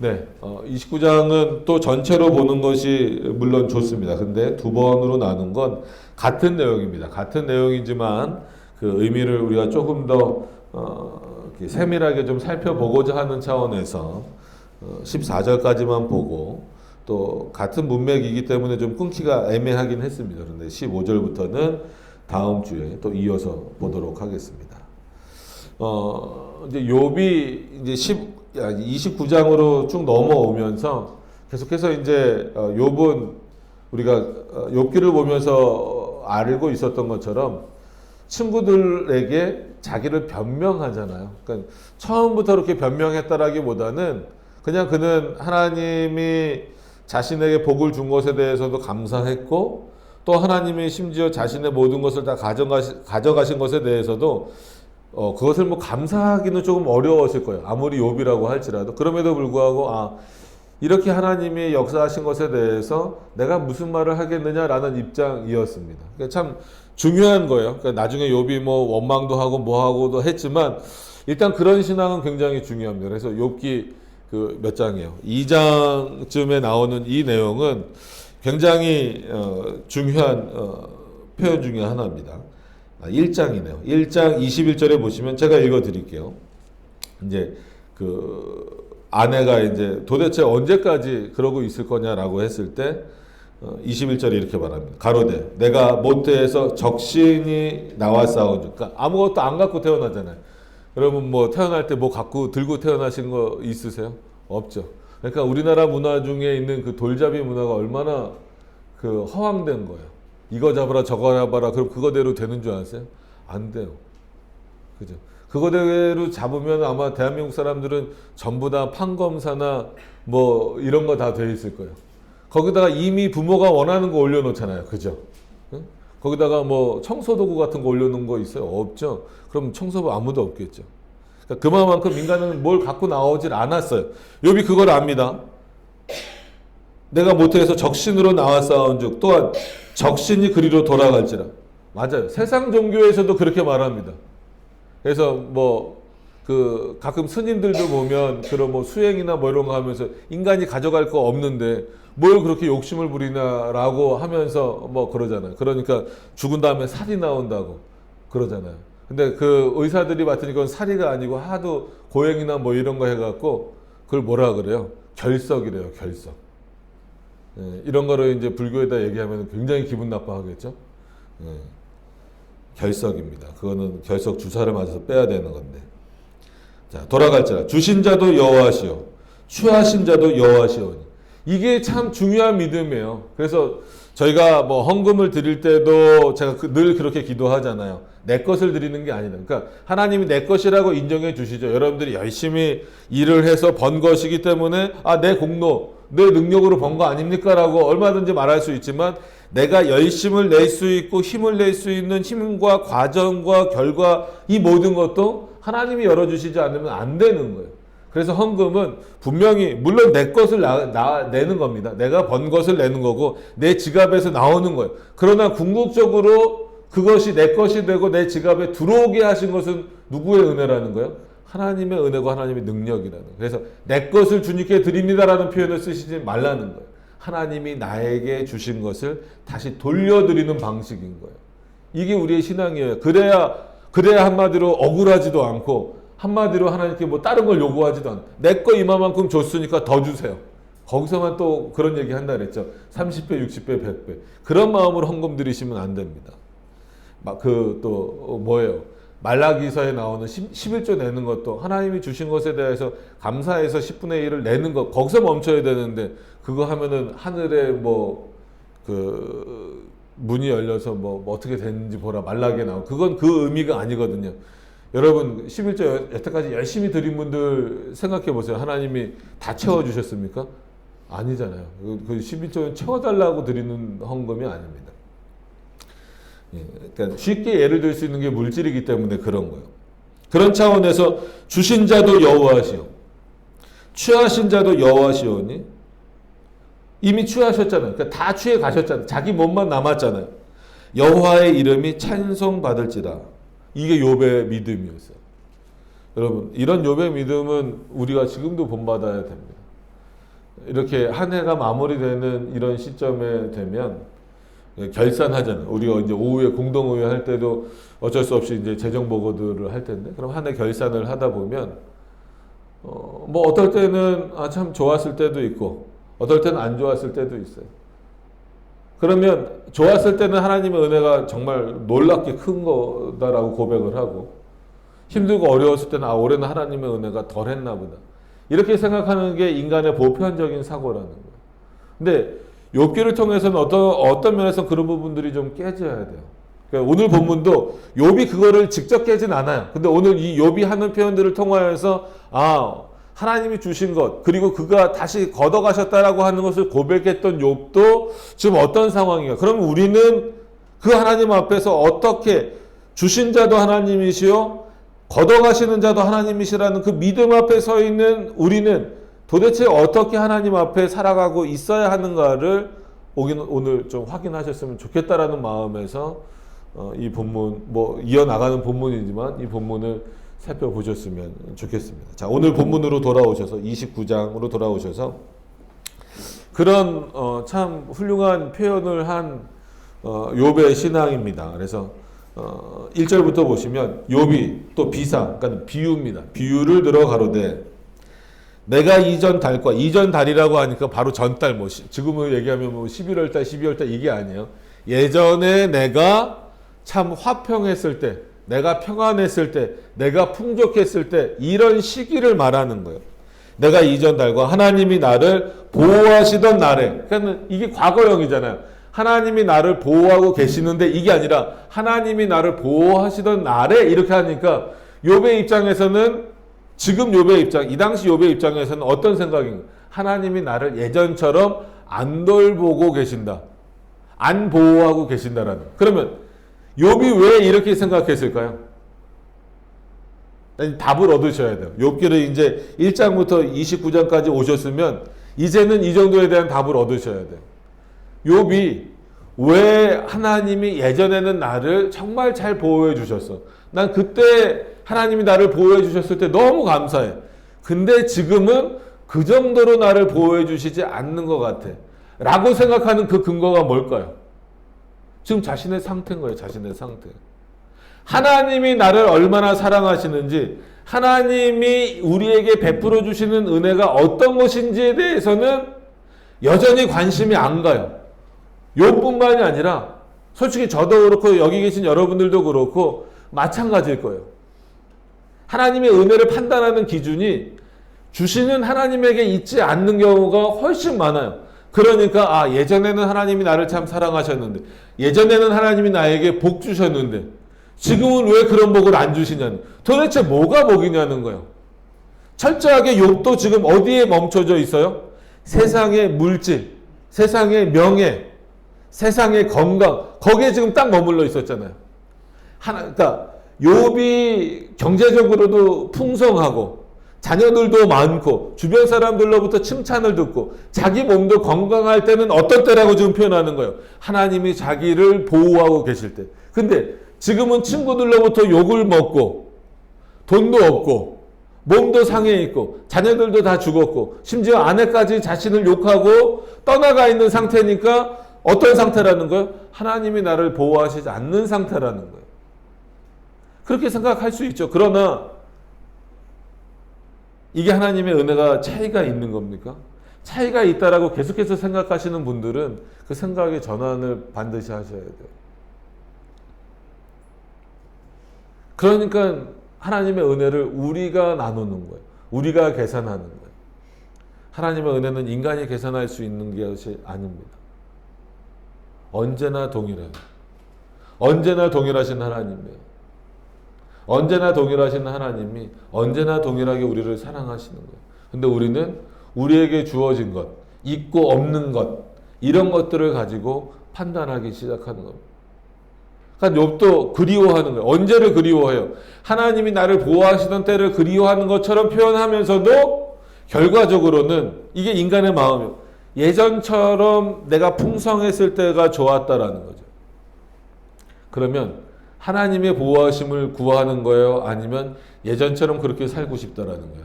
네, 29장은 또 전체로 보는 것이 물론 좋습니다. 근데 두 번으로 나눈 건 같은 내용입니다. 같은 내용이지만 그 의미를 우리가 조금 더 이렇게 세밀하게 좀 살펴보고자 하는 차원에서 14절까지만 보고 또 같은 문맥이기 때문에 좀 끊기가 애매하긴 했습니다. 그런데 15절부터는 다음 주에 또 이어서 보도록 하겠습니다. 이제 욥이 이제 29장으로 쭉 넘어오면서 계속해서 이제 욥은 우리가 욥기를 보면서 알고 있었던 것처럼 친구들에게 자기를 변명하잖아요. 그러니까 처음부터 그렇게 변명했다라기보다는 그냥 그는 하나님이 자신에게 복을 준 것에 대해서도 감사했고 또 하나님이 심지어 자신의 모든 것을 다 가져가신 것에 대해서도 그것을 뭐 감사하기는 조금 어려웠을 거예요. 아무리 욥이라고 할지라도. 그럼에도 불구하고 이렇게 하나님이 역사하신 것에 대해서 내가 무슨 말을 하겠느냐라는 입장이었습니다. 그러니까 참 중요한 거예요. 그러니까 나중에 욥이 뭐 원망도 하고 뭐 하고도 했지만 일단 그런 신앙은 굉장히 중요합니다. 그래서 욥기 그 몇 장이에요? 2장쯤에 나오는 이 내용은 굉장히 중요한 표현 중에 하나입니다. 1장이네요. 1장 21절에 보시면 제가 읽어 드릴게요. 이제 그 아내가 이제 도대체 언제까지 그러고 있을 거냐라고 했을 때 21절에 이렇게 말합니다. 가로되 내가 모태에서 적신이 나왔사오니, 그러니까 아무것도 안 갖고 태어나잖아요. 여러분 뭐 태어날 때 뭐 갖고 들고 태어나신 거 있으세요? 없죠. 그러니까 우리나라 문화 중에 있는 그 돌잡이 문화가 얼마나 그 허황된 거예요. 이거 잡아라 저거 잡아라 그럼 그거대로 되는 줄 아세요? 안 돼요. 그죠? 그거대로 잡으면 아마 대한민국 사람들은 전부 다 판검사나 뭐 이런 거 다 돼 있을 거예요. 거기다가 이미 부모가 원하는 거 올려놓잖아요. 그죠? 응? 거기다가 뭐 청소도구 같은 거 올려놓은 거 있어요? 없죠? 그럼 청소부 아무도 없겠죠. 그러니까 그만큼 인간은 뭘 갖고 나오질 않았어요. 욥이 그걸 압니다. 내가 모태에서 적신으로 나왔사온즉 또한 적신이 그리로 돌아갈지라. 맞아요. 세상 종교에서도 그렇게 말합니다. 그래서 뭐 그 가끔 스님들도 보면 그런 뭐 수행이나 뭐 이런 거 하면서 인간이 가져갈 거 없는데 뭘 그렇게 욕심을 부리나라고 하면서 뭐 그러잖아요. 그러니까 죽은 다음에 살이 나온다고 그러잖아요. 근데 그 의사들이 봤더니 그건 살이가 아니고 하도 고행이나 뭐 이런 거 해갖고 그걸 뭐라 그래요? 결석이래요. 결석. 예, 이런 거를 이제 불교에다 얘기하면 굉장히 기분 나빠하겠죠. 예, 결석입니다. 그거는 결석 주사를 맞아서 빼야 되는 건데. 자, 돌아갈지라 주신 자도 여호와시오 취하신 자도 여호와시오니. 이게 참 중요한 믿음이에요. 그래서 저희가 뭐 헌금을 드릴 때도 제가 늘 그렇게 기도하잖아요. 내 것을 드리는 게 아니다. 그러니까 하나님이 내 것이라고 인정해 주시죠. 여러분들이 열심히 일을 해서 번 것이기 때문에 내 공로, 내 능력으로 번 거 아닙니까? 라고 얼마든지 말할 수 있지만 내가 열심을 낼 수 있고 힘을 낼 수 있는 힘과 과정과 결과 이 모든 것도 하나님이 열어주시지 않으면 안 되는 거예요. 그래서 헌금은 분명히 물론 내 것을 내는 겁니다. 내가 번 것을 내는 거고 내 지갑에서 나오는 거예요. 그러나 궁극적으로 그것이 내 것이 되고 내 지갑에 들어오게 하신 것은 누구의 은혜라는 거예요? 하나님의 은혜고 하나님의 능력이라는 거예요. 그래서 내 것을 주님께 드립니다라는 표현을 쓰시지 말라는 거예요. 하나님이 나에게 주신 것을 다시 돌려드리는 방식인 거예요. 이게 우리의 신앙이에요. 그래야 한마디로 억울하지도 않고 한마디로 하나님께 뭐 다른 걸 요구하지도 않고 내 거 이만큼 줬으니까 더 주세요. 거기서만 또 그런 얘기 한다 그랬죠. 30배, 60배, 100배. 그런 마음으로 헌금 드리시면 안 됩니다. 뭐예요? 말라기서에 나오는 11조 내는 것도 하나님이 주신 것에 대해서 감사해서 10분의 1을 내는 것, 거기서 멈춰야 되는데 그거 하면은 하늘에 문이 열려서 뭐 어떻게 됐는지 보라 말라기에 나오고 그건 그 의미가 아니거든요. 여러분 11조 여태까지 열심히 드린 분들 생각해 보세요. 하나님이 다 채워주셨습니까? 아니잖아요. 그 11조는 채워달라고 드리는 헌금이 아닙니다. 그러니까 쉽게 예를 들 수 있는 게 물질이기 때문에 그런 거예요. 그런 차원에서 주신 자도 여호와시오 취하신 자도 여호와시오니. 이미 취하셨잖아요. 그러니까 다 취해 가셨잖아요. 자기 몸만 남았잖아요. 여호와의 이름이 찬송받을지라. 이게 욥의 믿음이었어요. 여러분 이런 욥의 믿음은 우리가 지금도 본받아야 됩니다. 이렇게 한 해가 마무리되는 이런 시점에 되면 결산하잖아요. 우리가 이제 오후에 공동의회 할 때도 어쩔 수 없이 이제 재정 보고들을 할 텐데, 그럼 한 해 결산을 하다 보면 뭐 어떨 때는 참 좋았을 때도 있고 어떨 때는 안 좋았을 때도 있어요. 그러면 좋았을 때는 하나님의 은혜가 정말 놀랍게 큰 거다라고 고백을 하고, 힘들고 어려웠을 때는 올해는 하나님의 은혜가 덜했나 보다, 이렇게 생각하는 게 인간의 보편적인 사고라는 거예요. 근데 욥기를 통해서는 어떤 면에서 그런 부분들이 좀 깨져야 돼요. 그러니까 오늘 본문도 욥이 그거를 직접 깨진 않아요. 근데 오늘 이 욥이 하는 표현들을 통하여서 하나님이 주신 것, 그리고 그가 다시 걷어가셨다라고 하는 것을 고백했던 욥도 지금 어떤 상황이에요? 그럼 우리는 그 하나님 앞에서 어떻게, 주신 자도 하나님이시요 걷어가시는 자도 하나님이시라는 그 믿음 앞에 서 있는 우리는 도대체 어떻게 하나님 앞에 살아가고 있어야 하는가를 오늘 좀 확인하셨으면 좋겠다라는 마음에서 이 본문, 뭐 이어나가는 본문이지만 이 본문을 살펴보셨으면 좋겠습니다. 자, 오늘 본문으로 돌아오셔서 29장으로 돌아오셔서 그런 참 훌륭한 표현을 한 욥의 신앙입니다. 그래서 1절부터 보시면 욥이 또 비상, 그러니까 비유입니다. 비유를 들어 가로되 내가 이전 달과, 이전 달이라고 하니까 바로 전달, 뭐 지금은 얘기하면 뭐 11월 달, 12월 달 이게 아니에요. 예전에 내가 참 화평했을 때, 내가 평안했을 때, 내가 풍족했을 때, 이런 시기를 말하는 거예요. 내가 이전 달과 하나님이 나를 보호하시던 날에, 그러니까 이게 과거형이잖아요. 하나님이 나를 보호하고 계시는데 이게 아니라 하나님이 나를 보호하시던 날에, 이렇게 하니까 욥의 입장에서는, 지금 욥의 입장, 이 당시 욥의 입장에서는 어떤 생각인가? 하나님이 나를 예전처럼 안 돌보고 계신다, 안 보호하고 계신다라는. 그러면 욥이 왜 이렇게 생각했을까요? 답을 얻으셔야 돼요. 욥기를 이제 1장부터 29장까지 오셨으면 이제는 이 정도에 대한 답을 얻으셔야 돼요. 욥이 왜 하나님이 예전에는 나를 정말 잘 보호해 주셨어, 난 그때 하나님이 나를 보호해 주셨을 때 너무 감사해, 근데 지금은 그 정도로 나를 보호해 주시지 않는 것 같아 라고 생각하는 그 근거가 뭘까요? 지금 자신의 상태인 거예요. 자신의 상태. 하나님이 나를 얼마나 사랑하시는지, 하나님이 우리에게 베풀어 주시는 은혜가 어떤 것인지에 대해서는 여전히 관심이 안 가요. 욥뿐만이 아니라 솔직히 저도 그렇고 여기 계신 여러분들도 그렇고 마찬가지일 거예요. 하나님의 은혜를 판단하는 기준이 주시는 하나님에게 있지 않는 경우가 훨씬 많아요. 그러니까 예전에는 하나님이 나를 참 사랑하셨는데, 예전에는 하나님이 나에게 복 주셨는데 지금은 왜 그런 복을 안 주시냐는, 도대체 뭐가 복이냐는 거예요. 철저하게 욥도 지금 어디에 멈춰져 있어요? 세상의 물질, 세상의 명예, 세상의 건강, 거기에 지금 딱 머물러 있었잖아요. 그러니까 욥이 경제적으로도 풍성하고 자녀들도 많고 주변 사람들로부터 칭찬을 듣고 자기 몸도 건강할 때는 어떤 때라고 지금 표현하는 거예요? 하나님이 자기를 보호하고 계실 때. 근데 지금은 친구들로부터 욕을 먹고 돈도 없고 몸도 상해 있고 자녀들도 다 죽었고 심지어 아내까지 자신을 욕하고 떠나가 있는 상태니까 어떤 상태라는 거예요? 하나님이 나를 보호하시지 않는 상태라는 거예요. 그렇게 생각할 수 있죠. 그러나 이게 하나님의 은혜가 차이가 있는 겁니까? 차이가 있다라고 계속해서 생각하시는 분들은 그 생각의 전환을 반드시 하셔야 돼요. 그러니까 하나님의 은혜를 우리가 나누는 거예요. 우리가 계산하는 거예요. 하나님의 은혜는 인간이 계산할 수 있는 것이 아닙니다. 언제나 동일해요. 언제나 동일하신 하나님이에요. 언제나 동일하신 하나님이 언제나 동일하게 우리를 사랑하시는 거예요. 근데 우리는 우리에게 주어진 것, 있고 없는 것, 이런 것들을 가지고 판단하기 시작하는 겁니다. 그러니까 욥도 그리워하는 거예요. 언제를 그리워해요? 하나님이 나를 보호하시던 때를 그리워하는 것처럼 표현하면서도 결과적으로는 이게 인간의 마음이에요. 예전처럼 내가 풍성했을 때가 좋았다라는 거죠. 그러면 하나님의 보호하심을 구하는 거예요? 아니면 예전처럼 그렇게 살고 싶다라는 거예요?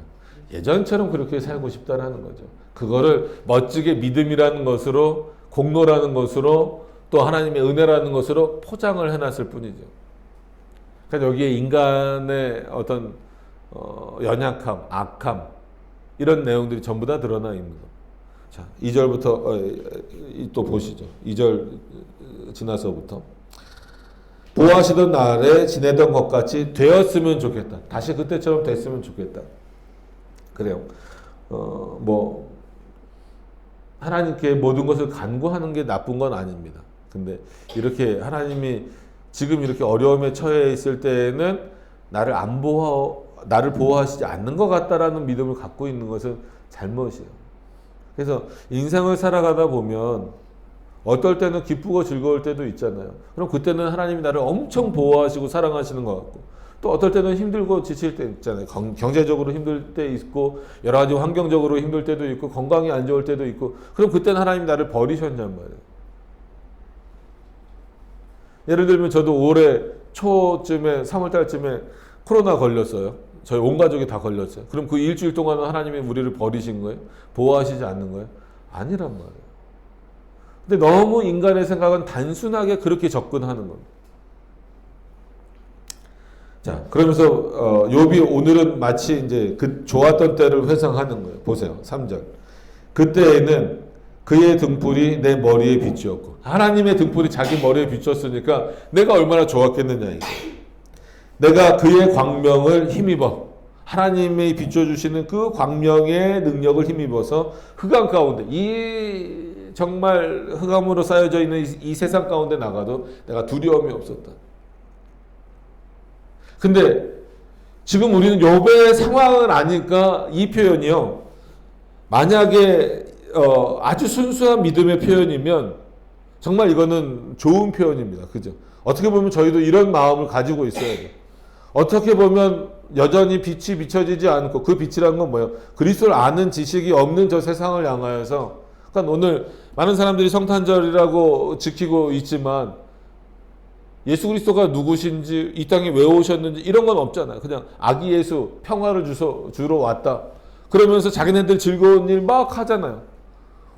예전처럼 그렇게 살고 싶다라는 거죠. 그거를 멋지게 믿음이라는 것으로, 공로라는 것으로, 또 하나님의 은혜라는 것으로 포장을 해놨을 뿐이죠. 그러니까 여기에 인간의 어떤 연약함, 악함 이런 내용들이 전부 다 드러나 있는 거. 자, 2절부터 또 보시죠. 2절 지나서부터 보호하시던 날에 지내던 것 같이 되었으면 좋겠다. 다시 그때처럼 됐으면 좋겠다. 그래요. 뭐 하나님께 모든 것을 간구하는 게 나쁜 건 아닙니다. 근데 이렇게 하나님이 지금 이렇게 어려움에 처해 있을 때에는 나를 보호하시지 않는 것 같다라는 믿음을 갖고 있는 것은 잘못이에요. 그래서 인생을 살아가다 보면 어떨 때는 기쁘고 즐거울 때도 있잖아요. 그럼 그때는 하나님이 나를 엄청 보호하시고 사랑하시는 것 같고, 또 어떨 때는 힘들고 지칠 때 있잖아요. 경제적으로 힘들 때 있고, 여러 가지 환경적으로 힘들 때도 있고, 건강이 안 좋을 때도 있고, 그럼 그때는 하나님이 나를 버리셨냔 말이에요. 예를 들면 저도 올해 초쯤에 3월달쯤에 코로나 걸렸어요. 저희 온 가족이 다 걸렸어요. 그럼 그 일주일 동안은 하나님이 우리를 버리신 거예요? 보호하시지 않는 거예요? 아니란 말이에요. 근데 너무 인간의 생각은 단순하게 그렇게 접근하는 겁니다. 자, 그러면서 욥이 오늘은 마치 이제 그 좋았던 때를 회상하는 거예요. 보세요. 3절. 그때에는 그의 등불이 내 머리에 비추었고, 하나님의 등불이 자기 머리에 비추었으니까 내가 얼마나 좋았겠느냐 이거. 내가 그의 광명을 힘입어, 하나님이 비춰주시는 그 광명의 능력을 힘입어서 흑암 가운데, 이 정말 흑암으로 쌓여져 있는 이 세상 가운데 나가도 내가 두려움이 없었다. 근데 지금 우리는 욥의 상황을 아니까 이 표현이요, 만약에 아주 순수한 믿음의 표현이면 정말 이거는 좋은 표현입니다. 그죠? 어떻게 보면 저희도 이런 마음을 가지고 있어야 돼요. 어떻게 보면 여전히 빛이 비춰지지 않고, 그 빛이라는 건 뭐예요? 그리스도를 아는 지식이 없는 저 세상을 향하여서, 그러니까 오늘 많은 사람들이 성탄절이라고 지키고 있지만 예수 그리스도가 누구신지, 이 땅에 왜 오셨는지 이런 건 없잖아요. 그냥 아기 예수 평화를 주러 왔다 그러면서 자기네들 즐거운 일 막 하잖아요.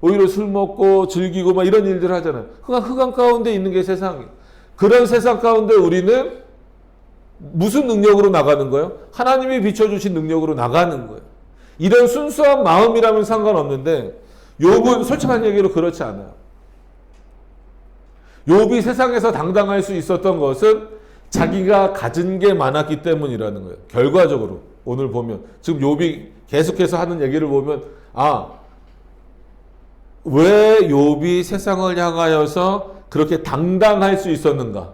오히려 술 먹고 즐기고 막 이런 일들 하잖아요. 흑암 가운데 있는 게 세상이에요. 그런 세상 가운데 우리는 무슨 능력으로 나가는 거예요? 하나님이 비춰주신 능력으로 나가는 거예요. 이런 순수한 마음이라면 상관없는데 욥은 솔직한 얘기로 그렇지 않아요. 욥이 세상에서 당당할 수 있었던 것은 자기가 가진 게 많았기 때문이라는 거예요. 결과적으로 오늘 보면 지금 욥이 계속해서 하는 얘기를 보면, 왜 욥이 세상을 향하여서 그렇게 당당할 수 있었는가?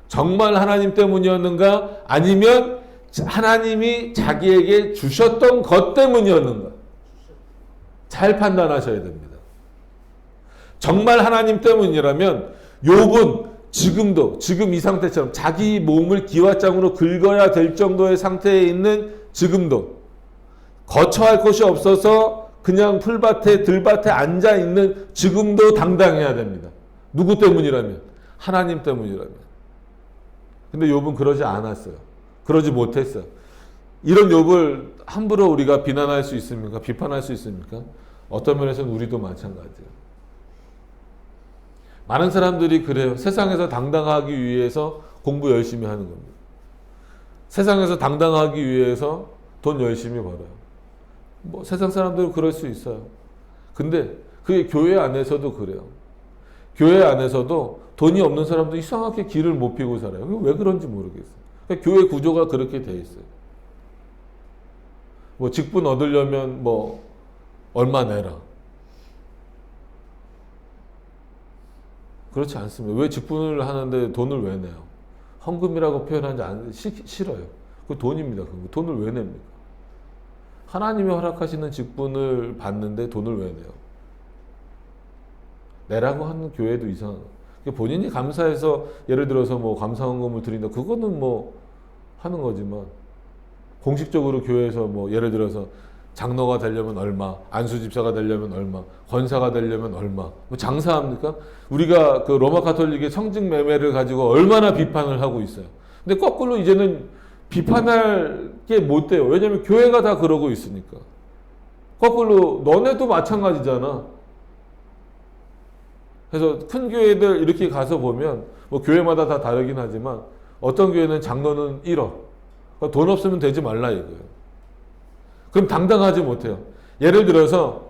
정말 하나님 때문이었는가? 아니면 하나님이 자기에게 주셨던 것 때문이었는가? 잘 판단하셔야 됩니다. 정말 하나님 때문이라면 욥은 지금 이 상태처럼 자기 몸을 기와장으로 긁어야 될 정도의 상태에 있는 지금도, 거처할 곳이 없어서 그냥 풀밭에 들밭에 앉아 있는 지금도 당당해야 됩니다. 누구 때문이라면? 하나님 때문이라면. 근데 욥은 그러지 않았어요. 그러지 못했어요. 이런 욥을 함부로 우리가 비난할 수 있습니까? 비판할 수 있습니까? 어떤 면에서는 우리도 마찬가지예요. 많은 사람들이 그래요. 세상에서 당당하기 위해서 공부 열심히 하는 겁니다. 세상에서 당당하기 위해서 돈 열심히 벌어요. 뭐 세상 사람들은 그럴 수 있어요. 근데 그게 교회 안에서도 그래요. 교회 안에서도 돈이 없는 사람도 이상하게 길을 못 피고 살아요. 왜 그런지 모르겠어요. 그러니까 교회 구조가 그렇게 돼 있어요. 뭐 직분 얻으려면 뭐 얼마 내라. 그렇지 않습니다. 왜 직분을 하는데 돈을 왜 내요? 헌금이라고 표현하지 싫어요. 그 돈입니다. 그 돈을 왜 냅니까? 하나님이 허락하시는 직분을 받는데 돈을 왜 내요? 내라고 하는 교회도 이상해요. 본인이 감사해서 예를 들어서 뭐 감사헌금을 드린다. 그거는 뭐 하는 거지만 공식적으로 교회에서 뭐 예를 들어서 장로가 되려면 얼마, 안수집사가 되려면 얼마, 권사가 되려면 얼마, 뭐 장사합니까? 우리가 그 로마 가톨릭의 성직 매매를 가지고 얼마나 비판을 하고 있어요. 근데 거꾸로 이제는 비판할 게 못 돼요. 왜냐면 교회가 다 그러고 있으니까. 거꾸로 너네도 마찬가지잖아. 그래서 큰 교회들 이렇게 가서 보면 뭐 교회마다 다 다르긴 하지만 어떤 교회는 장로는 1억. 그러니까 돈 없으면 되지 말라 이거예요. 그럼 당당하지 못해요. 예를 들어서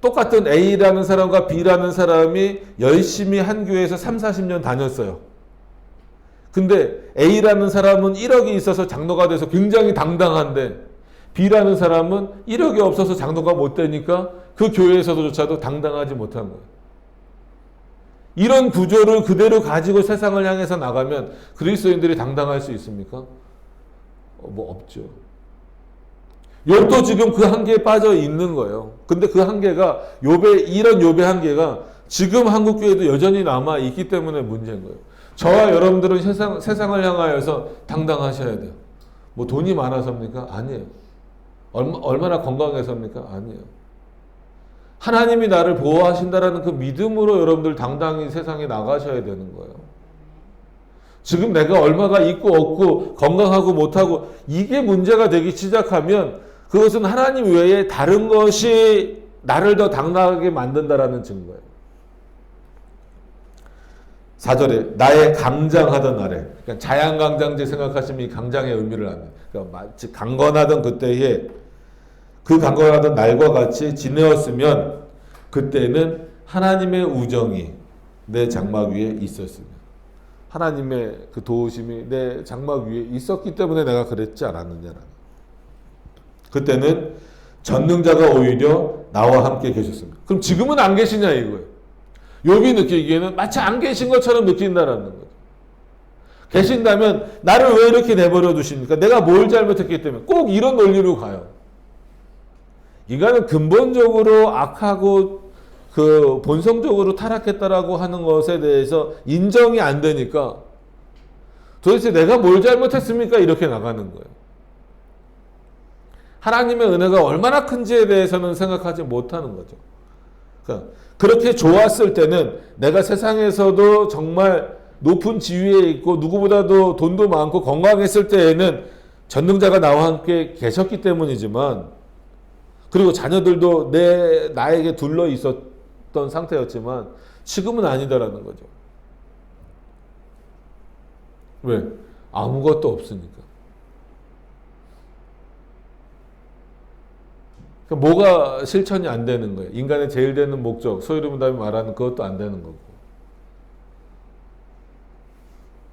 똑같은 A라는 사람과 B라는 사람이 열심히 한 교회에서 3, 40년 다녔어요. 근데 A라는 사람은 1억이 있어서 장로가 돼서 굉장히 당당한데 B라는 사람은 1억이 없어서 장로가 못 되니까 그 교회에서조차도 당당하지 못한 거예요. 이런 구조를 그대로 가지고 세상을 향해서 나가면 그리스도인들이 당당할 수 있습니까? 뭐 없죠. 욥도 지금 그 한계에 빠져 있는 거예요. 근데 그 한계가 이런 욥의 한계가 지금 한국 교회도 여전히 남아 있기 때문에 문제인 거예요. 저와 여러분들은 세상을 향하여서 당당하셔야 돼요. 뭐 돈이 많아서입니까? 아니에요. 얼마나 건강해서입니까? 아니에요. 하나님이 나를 보호하신다라는 그 믿음으로 여러분들 당당히 세상에 나가셔야 되는 거예요. 지금 내가 얼마가 있고 없고 건강하고 못하고 이게 문제가 되기 시작하면 그것은 하나님 외에 다른 것이 나를 더 당당하게 만든다라는 증거예요. 4절에 나의 강장하던 날에, 그러니까 자양강장제 생각하시면 이 강장의 의미를 압니다. 그러니까 마치 강건하던 그때에 그 강건하던 날과 같이 지내었으면 그때는 하나님의 우정이 내 장막 위에 있었으며 하나님의 그 도우심이 내 장막 위에 있었기 때문에 내가 그랬지 않았느냐라는. 그때는 전능자가 오히려 나와 함께 계셨습니다. 그럼 지금은 안 계시냐 이거예요. 욥이 느끼기에는 마치 안 계신 것처럼 느낀다라는 거죠. 계신다면 나를 왜 이렇게 내버려 두십니까? 내가 뭘 잘못했기 때문에. 꼭 이런 논리로 가요. 인간은 근본적으로 악하고 그 본성적으로 타락했다라고 하는 것에 대해서 인정이 안 되니까 도대체 내가 뭘 잘못했습니까? 이렇게 나가는 거예요. 하나님의 은혜가 얼마나 큰지에 대해서는 생각하지 못하는 거죠. 그러니까 그렇게 좋았을 때는 내가 세상에서도 정말 높은 지위에 있고 누구보다도 돈도 많고 건강했을 때에는 전능자가 나와 함께 계셨기 때문이지만 그리고 자녀들도 나에게 둘러 있었던 상태였지만 지금은 아니다라는 거죠. 왜? 아무것도 없으니까. 그러니까 뭐가 실천이 안 되는 거예요. 인간의 제일 되는 목적, 소유름다음에 말하는 그것도 안 되는 거고.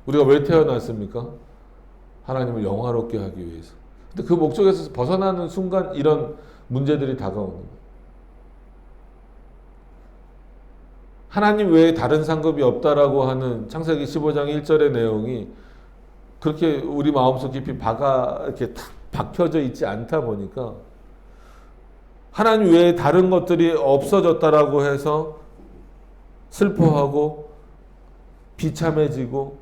우리가 왜 태어났습니까? 하나님을 영화롭게 하기 위해서. 근데 그 목적에서 벗어나는 순간 이런 문제들이 다가오는 거예요. 하나님 외에 다른 상급이 없다라고 하는 창세기 15장 1절의 내용이 그렇게 우리 마음속 깊이 이렇게 탁 박혀져 있지 않다 보니까 하나님 외에 다른 것들이 없어졌다라고 해서 슬퍼하고 비참해지고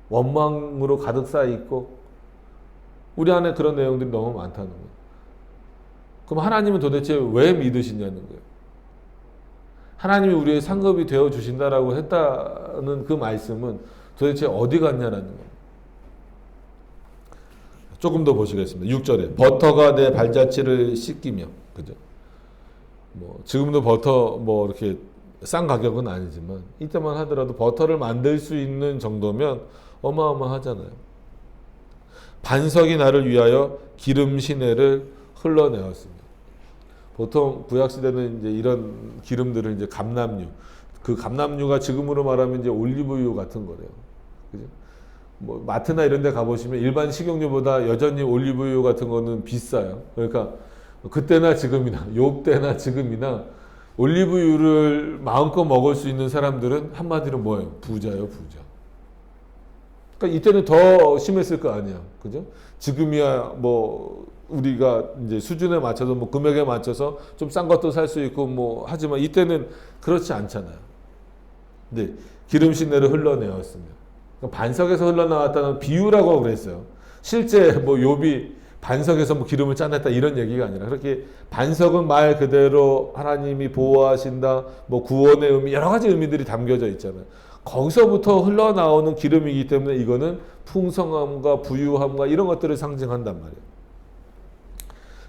원망으로 가득 쌓여 있고 우리 안에 그런 내용들이 너무 많다는 거예요. 그럼 하나님은 도대체 왜 믿으시냐는 거예요. 하나님이 우리의 상급이 되어 주신다라고 했다는 그 말씀은 도대체 어디 갔냐라는 거예요. 조금 더 보시겠습니다. 6절에 버터가 내 발자취를 씻기며, 그죠? 뭐 지금도 버터 뭐 이렇게 싼 가격은 아니지만 이때만 하더라도 버터를 만들 수 있는 정도면 어마어마하잖아요. 반석이 나를 위하여 기름 시내를 흘러내었습니다. 보통 구약 시대는 이제 이런 기름들을 이제 감람유, 그 감람유가 지금으로 말하면 이제 올리브유 같은 거래요. 그죠? 뭐 마트나 이런 데 가보시면 일반 식용유보다 여전히 올리브유 같은 거는 비싸요. 그러니까 그때나 지금이나 욥 때나 지금이나 올리브유를 마음껏 먹을 수 있는 사람들은 한마디로 뭐예요? 부자예요, 부자. 그러니까 이때는 더 심했을 거 아니야. 그죠? 지금이야 뭐 우리가 이제 수준에 맞춰서 뭐 금액에 맞춰서 좀 싼 것도 살 수 있고 뭐 하지만 이때는 그렇지 않잖아요. 네, 기름 시내를 흘러내었습니다. 반석에서 흘러나왔다는 비유라고 그랬어요. 실제 뭐 욥이 반석에서 뭐 기름을 짜냈다 이런 얘기가 아니라 그렇게 반석은 말 그대로 하나님이 보호하신다, 뭐 구원의 의미 여러 가지 의미들이 담겨져 있잖아요. 거기서부터 흘러나오는 기름이기 때문에 이거는 풍성함과 부유함과 이런 것들을 상징한단 말이에요.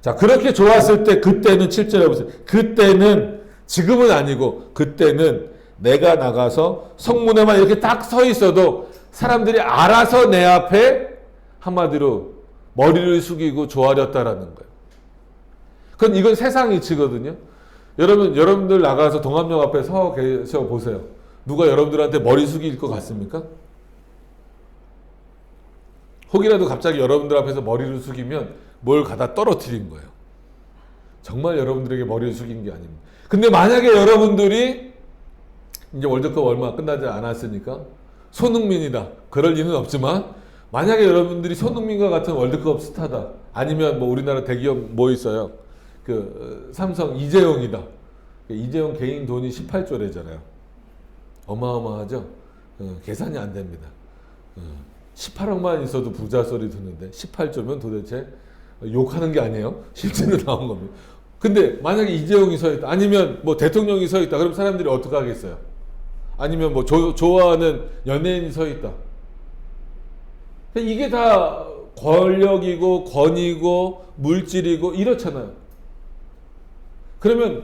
자, 그렇게 좋았을 때 그때는 7절에 보세요. 그때는 지금은 아니고 그때는 내가 나가서 성문에만 이렇게 딱 서 있어도 사람들이 알아서 내 앞에 한마디로 머리를 숙이고 조아렸다라는 거예요. 이건 세상 이치거든요. 여러분들 나가서 동암역 앞에 서 계셔 보세요. 누가 여러분들한테 머리 숙일 것 같습니까? 혹이라도 갑자기 여러분들 앞에서 머리를 숙이면 뭘 갖다 떨어뜨린 거예요. 정말 여러분들에게 머리를 숙인 게 아닙니다. 근데 만약에 여러분들이 이제 월드컵 얼마 끝나지 않았으니까 손흥민이다. 그럴 리는 없지만 만약에 여러분들이 손흥민과 같은 월드컵 스타다. 아니면 뭐 우리나라 대기업 뭐 있어요? 그 삼성 이재용이다. 이재용 개인 돈이 18조래잖아요. 어마어마하죠? 계산이 안 됩니다. 18억만 있어도 부자 소리 듣는데 18조면 도대체 욕하는 게 아니에요. 실제로 나온 겁니다. 근데 만약에 이재용이 서 있다. 아니면 뭐 대통령이 서 있다. 그럼 사람들이 어떻게 하겠어요? 아니면 뭐 좋아하는 연예인이 서 있다. 이게 다 권력이고 권위고 물질이고 이렇잖아요. 그러면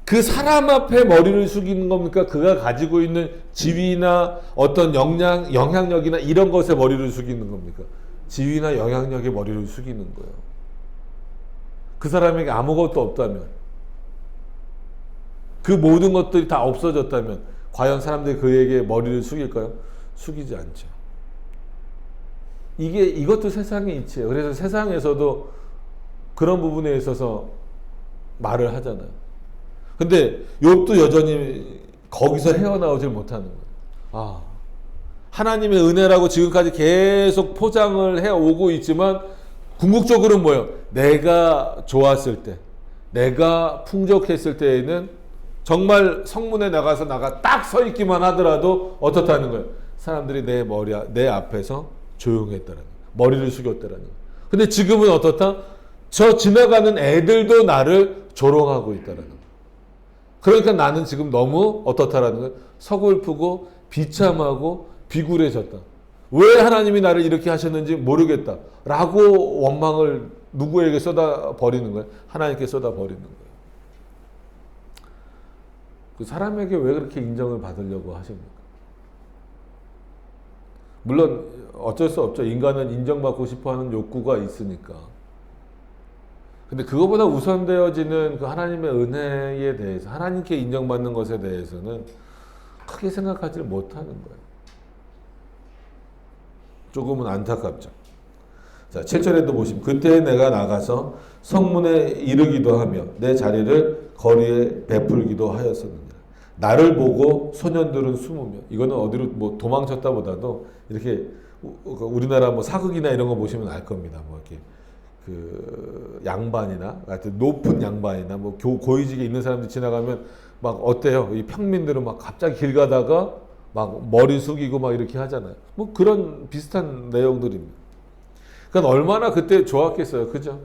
그 사람 앞에 머리를 숙이는 겁니까? 그가 가지고 있는 지위나 어떤 영향력이나 이런 것에 머리를 숙이는 겁니까? 지위나 영향력에 머리를 숙이는 거예요. 그 사람에게 아무것도 없다면, 그 모든 것들이 다 없어졌다면 과연 사람들이 그에게 머리를 숙일까요? 숙이지 않죠. 이것도 세상의 이치예요. 그래서 세상에서도 그런 부분에 있어서 말을 하잖아요. 근데 욥도 여전히 거기서 헤어나오질 못하는 거예요. 하나님의 은혜라고 지금까지 계속 포장을 해오고 있지만 궁극적으로는 뭐예요? 내가 좋았을 때, 내가 풍족했을 때에는 정말 성문에 나가서 딱 서 있기만 하더라도 어떻다는 거예요? 사람들이 내 앞에서 조용했다라는 거예요. 머리를 숙였다라는 거예요. 근데 지금은 어떻다? 저 지나가는 애들도 나를 조롱하고 있다라는 거예요. 그러니까 나는 지금 너무 어떻다라는 거예요? 서글프고 비참하고 비굴해졌다. 왜 하나님이 나를 이렇게 하셨는지 모르겠다. 라고 원망을 누구에게 쏟아버리는 거예요? 하나님께 쏟아버리는 거예요. 그 사람에게 왜 그렇게 인정을 받으려고 하십니까? 물론 어쩔 수 없죠. 인간은 인정받고 싶어하는 욕구가 있으니까. 근데 그거보다 우선되어지는 그 하나님의 은혜에 대해서, 하나님께 인정받는 것에 대해서는 크게 생각하지 못하는 거예요. 조금은 안타깝죠. 자, 7절에도 보시면 그때 내가 나가서 성문에 이르기도 하며 내 자리를 거리에 베풀기도 하였었느니라. 나를 보고 소년들은 숨으며, 이거는 어디로 뭐 도망쳤다 보다도 이렇게 우리나라 뭐 사극이나 이런 거 보시면 알 겁니다. 뭐 이렇게 그 양반이나 하여튼 높은 양반이나 뭐 고위직에 있는 사람들이 지나가면 막 어때요? 이 평민들은 막 갑자기 길 가다가 막 머리 숙이고 막 이렇게 하잖아요. 뭐 그런 비슷한 내용들입니다. 그러니까 얼마나 그때 좋았겠어요. 그죠?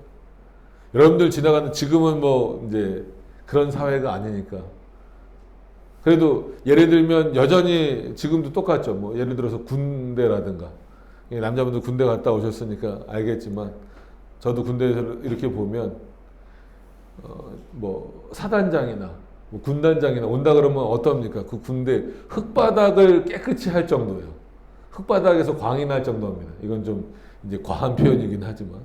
여러분들 지나가는, 지금은 뭐 이제 그런 사회가 아니니까. 그래도 예를 들면 여전히 지금도 똑같죠. 뭐 예를 들어서 군대라든가, 남자분들 군대 갔다 오셨으니까 알겠지만 저도 군대에서 이렇게 보면 뭐 사단장이나 뭐 군단장이나 온다 그러면 어떻습니까? 그 군대 흙바닥을 깨끗이 할 정도예요. 흙바닥에서 광이 날 정도입니다. 이건 좀 이제 과한 표현이긴 하지만.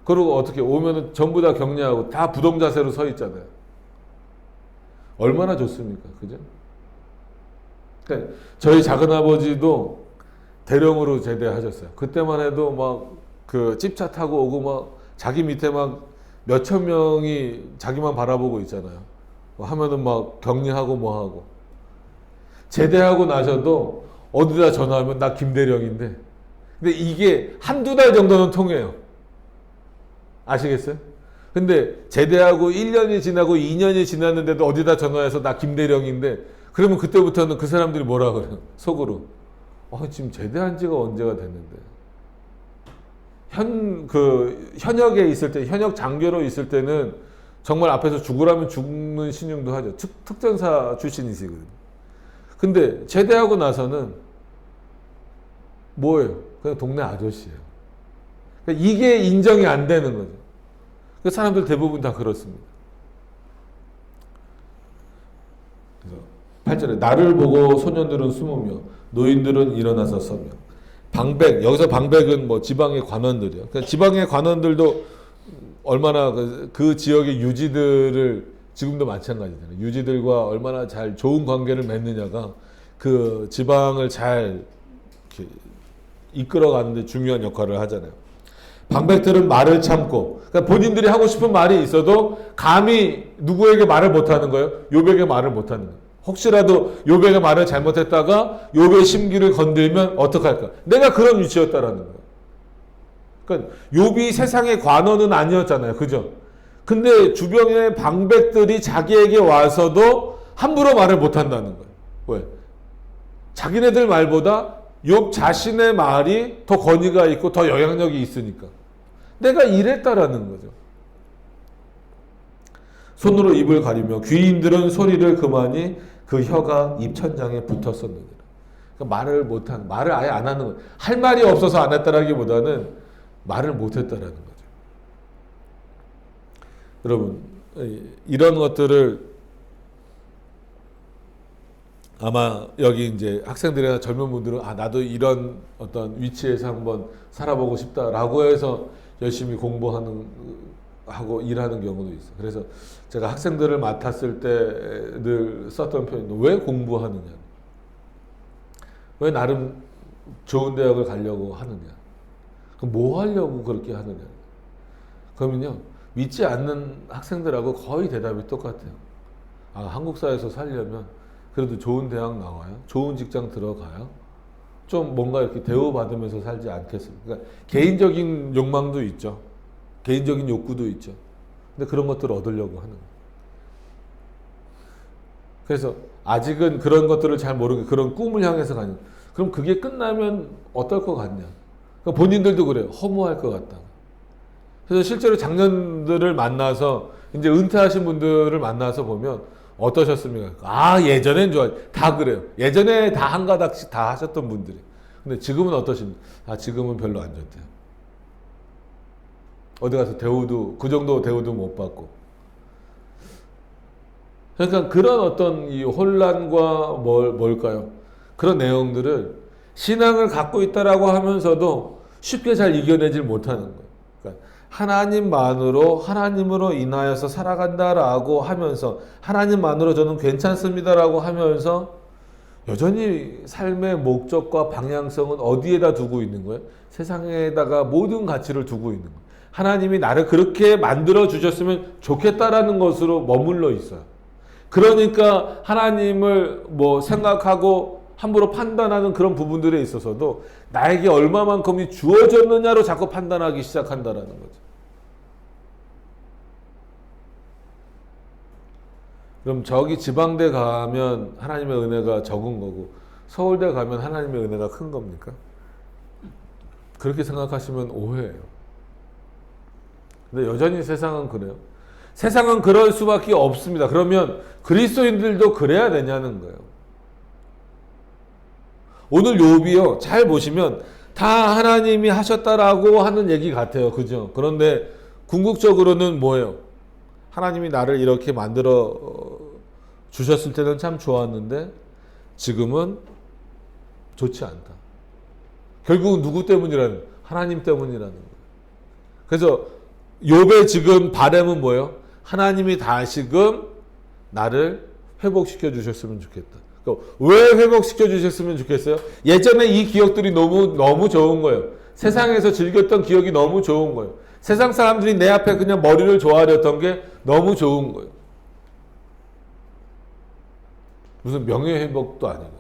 그리고 어떻게 오면은 전부 다 격려하고 다 부동 자세로 서 있잖아요. 얼마나 좋습니까? 그죠? 그러니까 저희 작은아버지도 대령으로 제대하셨어요. 그때만 해도 막 그 찝차 타고 오고 막 자기 밑에 막 몇천 명이 자기만 바라보고 있잖아요. 하면은 막 격려하고 뭐 하고. 제대하고 나셔도 어디다 전화하면 나 김대령인데. 근데 이게 한두 달 정도는 통해요. 아시겠어요? 근데 제대하고 1년이 지나고 2년이 지났는데도 어디다 전화해서 나 김대령인데, 그러면 그때부터는 그 사람들이 뭐라 그래요? 속으로. 지금 제대한 지가 언제가 됐는데. 현역에 있을 때, 현역 장교로 있을 때는 정말 앞에서 죽으라면 죽는 신용도 하죠. 특전사 출신이시거든요. 근데 제대하고 나서는 뭐예요? 그냥 동네 아저씨예요. 그러니까 이게 인정이 안 되는 거죠. 그 사람들 대부분 다 그렇습니다. 그래서 8절에 나를 보고 소년들은 숨으며 노인들은 일어나서 서며. 방백, 여기서 방백은 뭐 지방의 관원들이요. 그러니까 지방의 관원들도 얼마나 그 지역의 유지들을 지금도 마찬가지잖아요. 유지들과 얼마나 잘 좋은 관계를 맺느냐가 그 지방을 잘 이렇게 이끌어가는데 중요한 역할을 하잖아요. 방백들은 말을 참고, 그러니까 본인들이 하고 싶은 말이 있어도 감히 누구에게 말을 못하는 거예요? 욥에게 말을 못하는 거예요. 혹시라도 욥에게 말을 잘못했다가 욥의 심기를 건들면 어떡할까? 내가 그런 위치였다라는 거예요. 그러니까 욥이 세상의 관원은 아니었잖아요. 그죠? 근데 주변의 방백들이 자기에게 와서도 함부로 말을 못한다는 거예요. 왜? 자기네들 말보다 욥 자신의 말이 더 권위가 있고 더 영향력이 있으니까. 내가 이랬다라는 거죠. 손으로 입을 가리며 귀인들은 소리를 그만이 그 혀가 입천장에 붙었었느니라. 그러니까 말을 아예 안 하는 거예요. 할 말이 없어서 안 했다라기보다는 말을 못했다라는 거죠. 여러분, 이런 것들을 아마 여기 이제 학생들이나 젊은 분들은 나도 이런 어떤 위치에서 한번 살아보고 싶다라고 해서 열심히 하고 일하는 경우도 있어요. 그래서 제가 학생들을 맡았을 때 늘 썼던 표현은 왜 공부하느냐, 왜 나름 좋은 대학을 가려고 하느냐, 그럼 뭐 하려고 그렇게 하느냐. 그러면요, 믿지 않는 학생들하고 거의 대답이 똑같아요. 한국 사회에서 살려면 그래도 좋은 대학 나와요, 좋은 직장 들어가요, 좀 뭔가 이렇게 대우받으면서 살지 않겠습니까? 그러니까 개인적인 욕망도 있죠. 개인적인 욕구도 있죠. 근데 그런 것들을 얻으려고 하는 거예요. 그래서 아직은 그런 것들을 잘 모르고 그런 꿈을 향해서 가는. 그럼 그게 끝나면 어떨 것 같냐? 그러니까 본인들도 그래요. 허무할 것 같다. 그래서 실제로 장년들을 만나서 이제 은퇴하신 분들을 만나서 보면 어떠셨습니까? 예전엔 다 그래요. 예전에 다 한 가닥씩 다 하셨던 분들이. 근데 지금은 어떠십니까? 지금은 별로 안 좋대요. 어디 가서 대우도, 그 정도 대우도 못 받고. 그러니까 그런 어떤 이 혼란과 뭘까요? 그런 내용들을 신앙을 갖고 있다라고 하면서도 쉽게 잘 이겨내질 못하는 거예요. 그러니까 하나님으로 인하여서 살아간다라고 하면서, 하나님만으로 저는 괜찮습니다라고 하면서 여전히 삶의 목적과 방향성은 어디에다 두고 있는 거예요? 세상에다가 모든 가치를 두고 있는 거예요. 하나님이 나를 그렇게 만들어 주셨으면 좋겠다라는 것으로 머물러 있어요. 그러니까 하나님을 생각하고 함부로 판단하는 그런 부분들에 있어서도 나에게 얼마만큼이 주어졌느냐로 자꾸 판단하기 시작한다라는 거죠. 그럼 저기 지방대 가면 하나님의 은혜가 적은 거고 서울대 가면 하나님의 은혜가 큰 겁니까? 그렇게 생각하시면 오해예요. 근데 여전히 세상은 그래요. 세상은 그럴 수밖에 없습니다. 그러면 그리스도인들도 그래야 되냐는 거예요. 오늘 욥이요, 잘 보시면 다 하나님이 하셨다라고 하는 얘기 같아요. 그죠? 그런데 궁극적으로는 뭐예요? 하나님이 나를 이렇게 만들어 주셨을 때는 참 좋았는데 지금은 좋지 않다. 결국은 누구 때문이라는, 하나님 때문이라는 거예요. 그래서 욥의 지금 바람은 뭐예요? 하나님이 다시금 나를 회복시켜 주셨으면 좋겠다. 왜 회복시켜 주셨으면 좋겠어요? 예전에 이 기억들이 너무 좋은 거예요. 세상에서 즐겼던 기억이 너무 좋은 거예요. 세상 사람들이 내 앞에 그냥 머리를 조아렸던 게 너무 좋은 거예요. 무슨 명예회복도 아니고.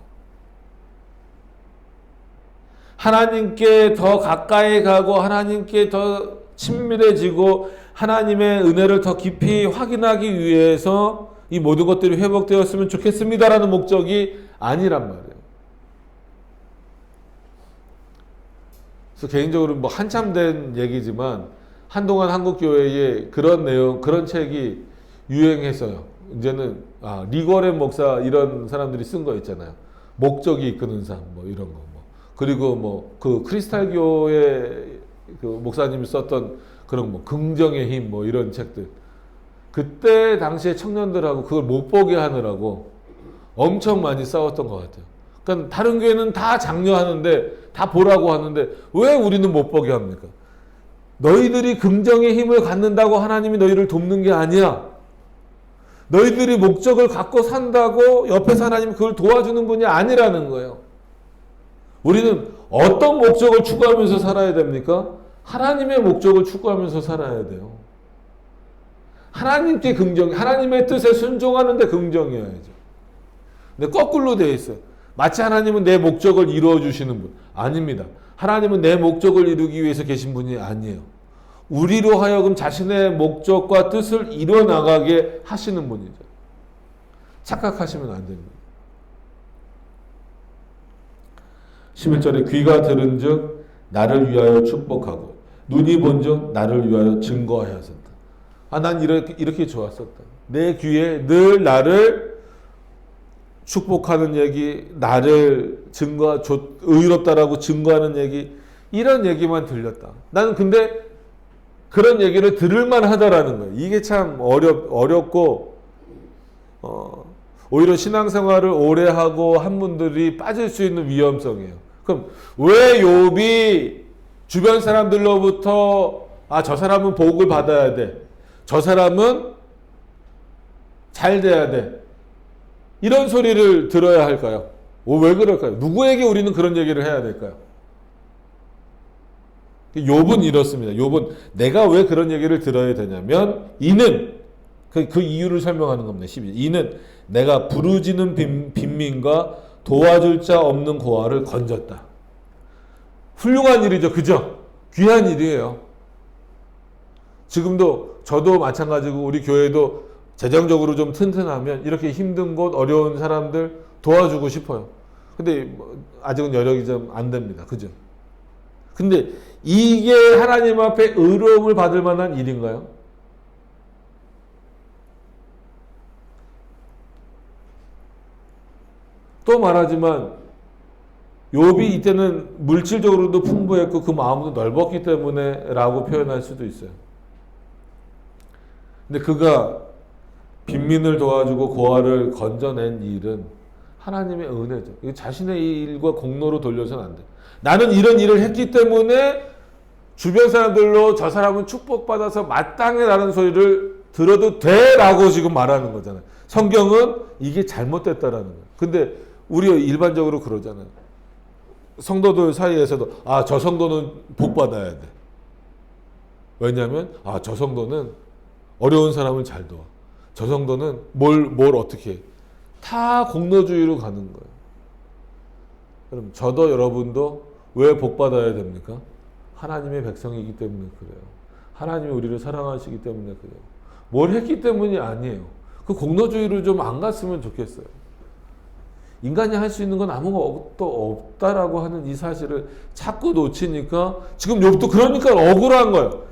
하나님께 더 가까이 가고 하나님께 더 친밀해지고 하나님의 은혜를 더 깊이 확인하기 위해서 이 모든 것들이 회복되었으면 좋겠습니다라는 목적이 아니란 말이에요. 그래서 개인적으로 한참 된 얘기지만 한동안 한국교회에 그런 내용, 그런 책이 유행했어요. 이제는 리거렌 목사 이런 사람들이 쓴 거 있잖아요. 목적이 이끄는 삶 이런 거. 그리고 뭐 그 크리스탈 교회 그 목사님이 썼던 그런 뭐 긍정의 힘 뭐 이런 책들, 그때 당시에 청년들하고 그걸 못 보게 하느라고 엄청 많이 싸웠던 것 같아요. 그러니까 다른 교회는 다 장려하는데, 다 보라고 하는데 왜 우리는 못 보게 합니까? 너희들이 긍정의 힘을 갖는다고 하나님이 너희를 돕는 게 아니야. 너희들이 목적을 갖고 산다고 옆에서 하나님이 그걸 도와주는 분이 아니라는 거예요. 우리는 어떤 목적을 추구하면서 살아야 됩니까? 하나님의 목적을 추구하면서 살아야 돼요. 하나님께 하나님의 뜻에 순종하는데 긍정해야죠. 근데 거꾸로 되어 있어요. 마치 하나님은 내 목적을 이루어 주시는 분. 아닙니다. 하나님은 내 목적을 이루기 위해서 계신 분이 아니에요. 우리로 하여금 자신의 목적과 뜻을 이루어 나가게 하시는 분이죠. 착각하시면 안 됩니다. 11절에 귀가 들은 즉 나를 위하여 축복하고 눈이 본 즉 나를 위하여 증거하였었다. 난 이렇게 좋았었다. 내 귀에 늘 나를 축복하는 얘기, 나를 의롭다라고 증거하는 얘기, 이런 얘기만 들렸다. 나는 근데 그런 얘기를 들을만 하다라는 거예요. 이게 참 어렵고, 오히려 신앙생활을 오래 하고 한 분들이 빠질 수 있는 위험성이에요. 그럼 왜 욥이 주변 사람들로부터 저 사람은 복을 받아야 돼, 저 사람은 잘 돼야 돼, 이런 소리를 들어야 할까요? 왜 그럴까요? 누구에게 우리는 그런 얘기를 해야 될까요? 욥은 이렇습니다. 욥은 내가 왜 그런 얘기를 들어야 되냐면, 이는 그 이유를 설명하는 겁니다. 12. 이는 내가 부르짖는 빈민과 도와줄 자 없는 고아를 건졌다. 훌륭한 일이죠. 그죠? 귀한 일이에요. 지금도 저도 마찬가지고 우리 교회도 재정적으로 좀 튼튼하면 이렇게 힘든 곳, 어려운 사람들 도와주고 싶어요. 근데 아직은 여력이 좀 안 됩니다. 그죠? 근데 이게 하나님 앞에 의로움을 받을 만한 일인가요? 또 말하지만 욥이 이때는 물질적으로도 풍부했고 그 마음도 넓었기 때문에 라고 표현할 수도 있어요. 근데 그가 빈민을 도와주고 고아를 건져낸 일은 하나님의 은혜죠. 이거 자신의 일과 공로로 돌려서는 안 돼. 나는 이런 일을 했기 때문에 주변 사람들로 저 사람은 축복받아서 마땅해 라는 소리를 들어도 돼 라고 지금 말하는 거잖아요. 성경은 이게 잘못됐다라는 거예요. 근데 우리 일반적으로 그러잖아요. 성도들 사이에서도 저 성도는 복받아야 돼. 왜냐하면 저 성도는 어려운 사람을 잘 도와. 저 성도는 뭘 어떻게 해. 다 공로주의로 가는 거예요. 그럼 저도 여러분도 왜 복받아야 됩니까? 하나님의 백성이기 때문에 그래요. 하나님이 우리를 사랑하시기 때문에 그래요. 뭘 했기 때문이 아니에요. 그 공로주의로 좀 안 갔으면 좋겠어요. 인간이 할 수 있는 건 아무것도 없다라고 하는 이 사실을 자꾸 놓치니까 지금 욥도 그러니까 억울한 거예요.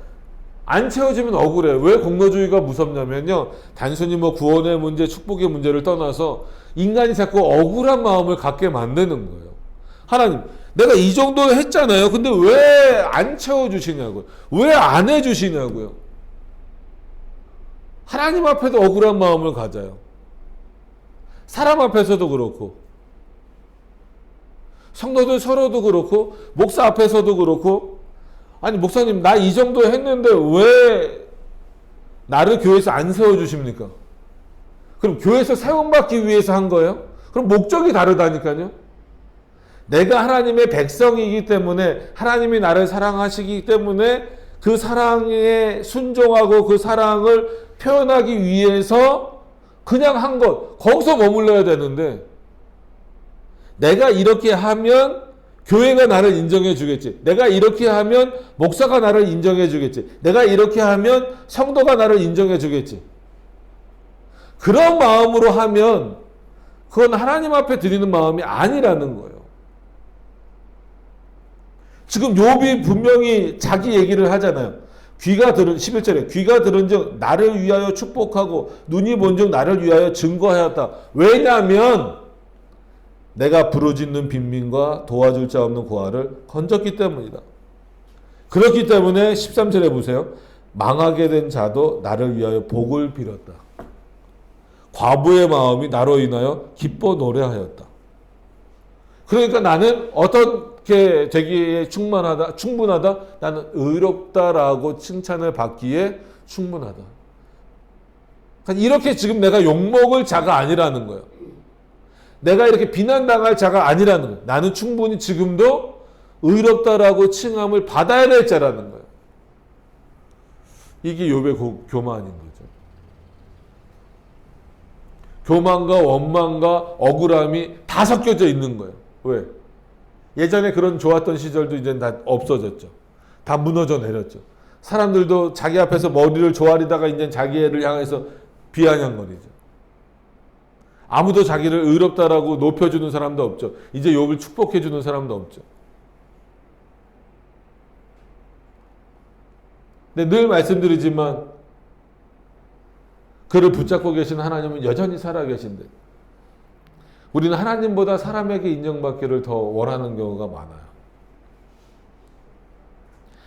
안 채워지면 억울해요. 왜 공로주의가 무섭냐면요, 단순히 뭐 구원의 문제, 축복의 문제를 떠나서 인간이 자꾸 억울한 마음을 갖게 만드는 거예요. 하나님, 내가 이 정도 했잖아요. 근데 왜 안 채워주시냐고요. 왜 안 해주시냐고요. 하나님 앞에도 억울한 마음을 가져요. 사람 앞에서도 그렇고, 성도들 서로도 그렇고, 목사 앞에서도 그렇고, 아니 목사님 나 이 정도 했는데 왜 나를 교회에서 안 세워주십니까? 그럼 교회에서 세움받기 위해서 한 거예요? 그럼 목적이 다르다니까요. 내가 하나님의 백성이기 때문에, 하나님이 나를 사랑하시기 때문에 그 사랑에 순종하고 그 사랑을 표현하기 위해서 그냥 한 것, 거기서 머물러야 되는데, 내가 이렇게 하면 교회가 나를 인정해 주겠지, 내가 이렇게 하면 목사가 나를 인정해 주겠지, 내가 이렇게 하면 성도가 나를 인정해 주겠지, 그런 마음으로 하면 그건 하나님 앞에 드리는 마음이 아니라는 거예요. 지금 욥이 분명히 자기 얘기를 하잖아요. 11절에 귀가 들은즉 나를 위하여 축복하고 눈이 본즉 나를 위하여 증거하였다. 왜냐하면 내가 부르짖는 빈민과 도와줄 자 없는 고아를 건졌기 때문이다. 그렇기 때문에 13절에 보세요. 망하게 된 자도 나를 위하여 복을 빌었다. 과부의 마음이 나로 인하여 기뻐 노래하였다. 그러니까 나는 어떻게 되기에 충분하다. 나는 의롭다라고 칭찬을 받기에 충분하다. 그러니까 이렇게 지금 내가 욕먹을 자가 아니라는 거예요. 내가 이렇게 비난당할 자가 아니라는 거예요. 나는 충분히 지금도 의롭다라고 칭함을 받아야 될 자라는 거예요. 이게 욥의 교만인 거죠. 교만과 원망과 억울함이 다 섞여져 있는 거예요. 왜? 예전에 그런 좋았던 시절도 이제 다 없어졌죠. 다 무너져 내렸죠. 사람들도 자기 앞에서 머리를 조아리다가 이제 자기 애를 향해서 비아냥거리죠. 아무도 자기를 의롭다라고 높여주는 사람도 없죠. 이제 욥을 축복해주는 사람도 없죠. 근데 늘 말씀드리지만 그를 붙잡고 계신 하나님은 여전히 살아계신데 우리는 하나님보다 사람에게 인정받기를 더 원하는 경우가 많아요.